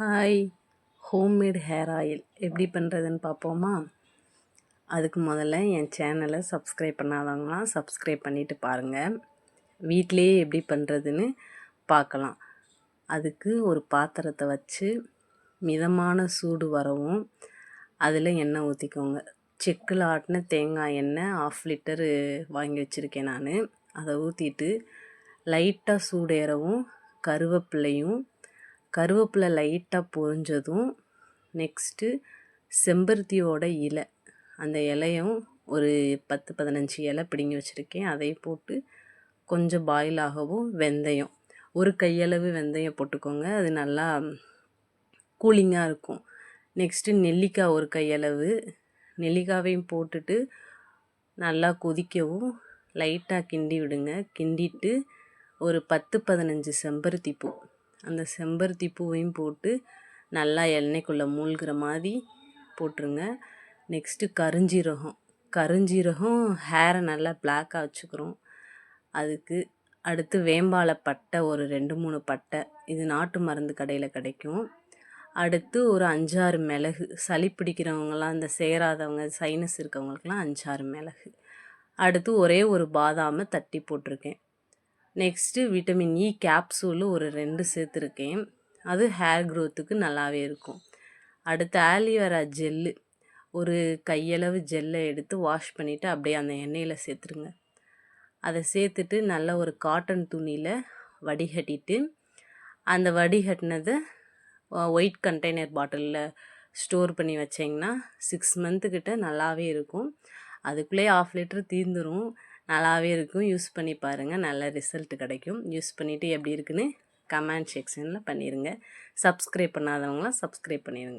Hi, homemade hair oil எப்படி பண்ணுறதுன்னு பார்ப்போமா? அதுக்கு முதல்ல என் சேனலை சப்ஸ்கிரைப் பண்ணாதவங்களாம் சப்ஸ்கிரைப் பண்ணிவிட்டு பாருங்கள். வீட்டிலையே எப்படி பண்ணுறதுன்னு பார்க்கலாம். அதுக்கு ஒரு பாத்திரத்தை வச்சு மிதமான சூடு வரவும் அதில் எண்ணெய் ஊற்றிக்கோங்க. செக்கில் ஆட்டின தேங்காய் எண்ணெய் 1/2 லிட்டரு வாங்கி வச்சுருக்கேன் நான். அதை ஊற்றிட்டு லைட்டாக சூடேறவும் கருவேப்பிலை லைட்டாக பொரிஞ்சதும் நெக்ஸ்ட்டு செம்பருத்தியோட இலை, அந்த இலையும் ஒரு 10-15 இலை பிடுங்கி வச்சுருக்கேன். அதை போட்டு கொஞ்சம் பாயில் ஆகவும் வெந்தயம், ஒரு கையளவு வெந்தயம் போட்டுக்கோங்க. அது நல்லா கூலிங்காக இருக்கும். நெக்ஸ்ட்டு நெல்லிக்காய் ஒரு கையளவு, நெல்லிக்காவையும் போட்டுட்டு நல்லா கொதிக்கவும் லைட்டாக கிண்டி விடுங்க. கிண்டிட்டு ஒரு 10-15 செம்பருத்தி பூ, அந்த செம்பருத்தி பூவையும் போட்டு நல்லா எண்ணெய்க்குள்ளே மூழ்கிற மாதிரி போட்டுருங்க. நெக்ஸ்ட்டு கருஞ்சீரகம் ஹேரை நல்லா பிளாக்காக வச்சுக்கிறோம். அதுக்கு அடுத்து வேம்பாலை பட்டை ஒரு 2-3 பட்டை, இது நாட்டு மருந்து கடையில் கிடைக்கும். அடுத்து ஒரு 5-6 மிளகு, சளி பிடிக்கிறவங்களாம், இந்த சேராதவங்க, சைனஸ் இருக்கவங்களுக்கெல்லாம் 5-6 மிளகு. அடுத்து ஒரே ஒரு பாதாமை தட்டி போட்டிருக்கேன். நெக்ஸ்ட்டு விட்டமின் இ கேப்சூலு ஒரு 2 சேர்த்துருக்கேன். அது ஹேர் க்ரோத்துக்கு நல்லாவே இருக்கும். அடுத்து ஆலிவேரா ஜெல்லு ஒரு கையளவு ஜெல்லை எடுத்து வாஷ் பண்ணிவிட்டு அப்படியே அந்த எண்ணெயில் சேர்த்துருங்க. அதை சேர்த்துட்டு நல்லா ஒரு காட்டன் துணியில் வடிகட்டிட்டு அந்த வடிகட்டினதை ஒயிட் கண்டெய்னர் பாட்டிலில் ஸ்டோர் பண்ணி வச்சிங்கன்னா 6 மந்த்துக்கிட்ட நல்லாவே இருக்கும். அதுக்குள்ளேயே 1/2 லிட்டர் தீர்ந்துடும். நல்லாவே இருக்கும். யூஸ் பண்ணி பாருங்கள், நல்ல ரிசல்ட் கிடைக்கும். யூஸ் பண்ணிவிட்டு எப்படி இருக்குன்னு கமெண்ட் செக்ஷனில் பண்ணிடுங்க. சப்ஸ்கிரைப் பண்ணாதவங்களாம் சப்ஸ்கிரைப் பண்ணிடுங்க.